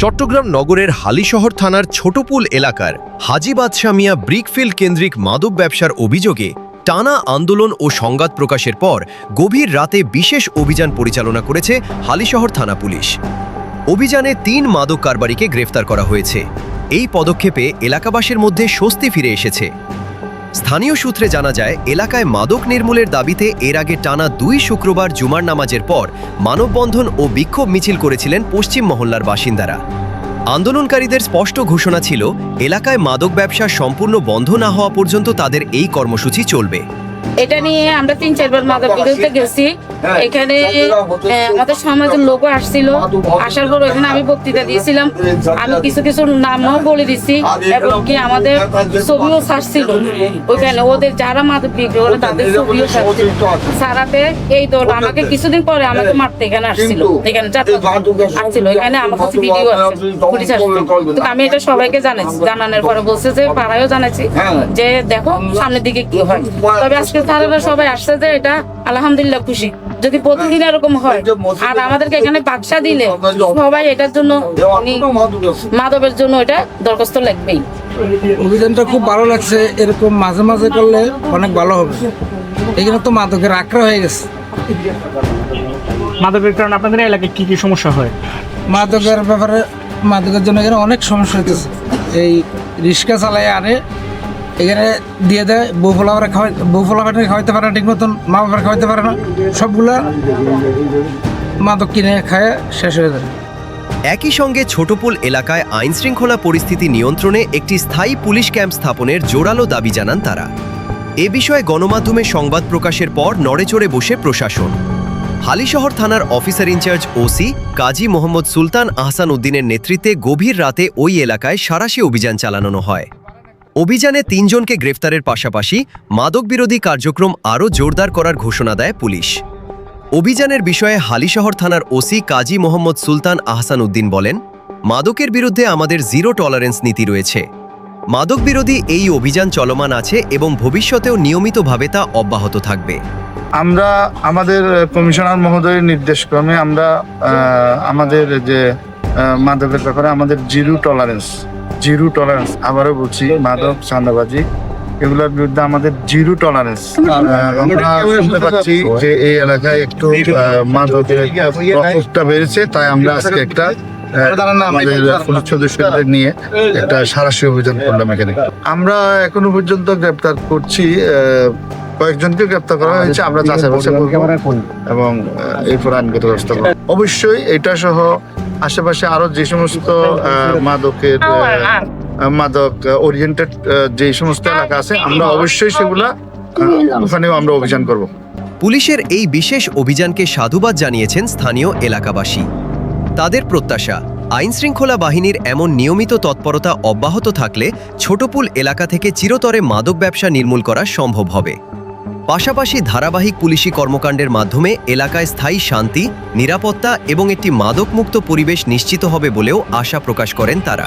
চট্টগ্রাম নগরের হালিশহর থানার ছোটপুল এলাকার হাজী বাদশাহ মিয়া ব্রিকফিল্ড কেন্দ্রিক মাদক ব্যবসার অভিযোগে টানা আন্দোলন ও সংঘাত প্রকাশের পর গভীর রাতে বিশেষ অভিযান পরিচালনা করেছে হালিশহর থানা পুলিশ। অভিযানে ৩ মাদক কারবারিকে গ্রেফতার করা হয়েছে। এই পদক্ষেপে এলাকাবাসীর মধ্যে স্বস্তি ফিরে এসেছে। স্থানীয় সূত্রে জানা যায়, এলাকায় মাদক নির্মূলের দাবিতে এর আগে টানা ২ শুক্রবার জুমার নামাজের পর মানববন্ধন ও বিক্ষোভ মিছিল করেছিলেন পশ্চিম মহল্লার বাসিন্দারা। আন্দোলনকারীদের স্পষ্ট ঘোষণা ছিল, এলাকায় মাদক ব্যবসা সম্পূর্ণ বন্ধ না হওয়া পর্যন্ত তাদের এই কর্মসূচি চলবে। এটা নিয়ে আমরা ৩-৪ বার মাদক বিরুদ্ধে গেছি। এখানে আমাদের সমাজের লোকও আসছিল, আসার পর এখানে আমি বক্তৃতা দিয়েছিলাম। আমি কিছু কিছু নামও বলে দিচ্ছি এবং কি আমাদের ছবিও ছাড়ছিল ওইখানে। ওদের যারা মাদক বিক্রি করে তাদের ছবিও ছাড়ছিল। সারাতে এই দল আমাকে কিছুদিন পরে আমাকে মারতে এখানে আসছিল, এখানে আসছিল। এখানে আমার কাছে ভিডিও আছে, পুলিশ আসছিল। তো আমি এটা সবাইকে জানাইছি, জানানোর পরে বলছে যে পাড়ায়ও জানাইছি যে দেখো সামনের দিকে কি হয়। তবে আজকে তারা সবাই আসছে যে এটা আলহামদুলিল্লাহ খুশি। যদি প্রতিদিন এরকম হয় আর আমাদেরকে এখানে বাক্সা দিলে সবাই এটার জন্য মাদকের জন্য এটা দরখাস্ত লাগবেই। অভিযানটা খুব ভালো লাগছে। এরকম মাঝে মাঝে করলে অনেক ভালো হবে। এখানে তো মাদকের আক্রা হয়ে গেছে। মাদকের কারণে আপনাদের এলাকায় কি কি সমস্যা হয়? মাদকের ব্যাপারে মাদকের জন্য এখানে অনেক সমস্যা হইতেছে। এই রিক্সা চালায় আনে, এখানে দিয়ে দেয়, বউ ফলাফারে খাওয়াইতে পারে না ঠিক মতন, মা বাবার খাওয়াইতে পারে না, সবগুলা মাদক কিনে খায় শেষ হয়ে যায়। একই সঙ্গে ছোটপুল এলাকায় আইনশৃঙ্খলা পরিস্থিতি নিয়ন্ত্রণে একটি স্থায়ী পুলিশ ক্যাম্প স্থাপনের জোরালো দাবি জানান তারা। এ বিষয়ে গণমাধ্যমে সংবাদ প্রকাশের পর নড়েচড়ে বসে প্রশাসন। হালিশহর থানার officer in charge OC Kazi Mohammad সুলতান আহসান উদ্দিনের নেতৃত্বে গভীর রাতে ওই এলাকায় সাঁড়াশি অভিযান চালানো হয়। অভিযানে ৩ জনকে গ্রেফতারের পাশাপাশি মাদক বিরোধী কার্যক্রম আরও জোরদার করার ঘোষণা দেয় পুলিশ। অভিযানের বিষয়ে হালিশহর থানার ওসি কাজী মোহাম্মদ সুলতান আহসান উদ্দিন বলেন, মাদকের বিরুদ্ধে আমাদের জিরো টলারেন্স নীতি রয়েছে। মাদক বিরোধী এই অভিযান চলমান আছে এবং ভবিষ্যতেও নিয়মিতভাবে তা অব্যাহত থাকবে। আমরা আমাদের কমিশনার মহোদয়ের নির্দেশক্রমে আমরা আমাদের যে মাদকের ব্যাপারে আমাদের জিরো টলারেন্স আবারও বলছি, মাদক চাঁদাবাজি এগুলোর বিরুদ্ধে আমাদের জিরো টলারেন্স। আমরা শুনতে পাচ্ছি যে এই এলাকায় একটু মাদকের প্রকোপটা বেড়েছে, তাই আমরা আজকে একটা আমাদের পুলিশ সদস্যদের নিয়ে একটা সাঁড়াশি অভিযান করলাম এখানে। আমরা এখনো পর্যন্ত গ্রেপ্তার করছি, কয়েকজনকে গ্রেপ্তার করা হয়েছে। আমরা যাচাই বাছাই করব এবং এরপর আইনগত ব্যবস্থা করব। অবশ্যই এটা সহ আশেপাশে আরো যে সমস্ত মাদক ওরিয়েন্টেড যে সমস্ত এলাকা আছে, আমরা অবশ্যই সেগুলা ওখানেও আমরা অভিযান করব। পুলিশের এই বিশেষ অভিযানকে সাধুবাদ জানিয়েছেন স্থানীয় এলাকাবাসী। তাদের প্রত্যাশা, আইনশৃঙ্খলা বাহিনীর এমন নিয়মিত তৎপরতা অব্যাহত থাকলে ছোটপুল এলাকা থেকে চিরতরে মাদক ব্যবসা নির্মূল করা সম্ভব হবে। পাশাপাশি ধারাবাহিক পুলিশি কর্মকাণ্ডের মাধ্যমে এলাকায় স্থায়ী শান্তি, নিরাপত্তা এবং একটি মাদকমুক্ত পরিবেশ নিশ্চিত হবে বলেও আশা প্রকাশ করেন তারা।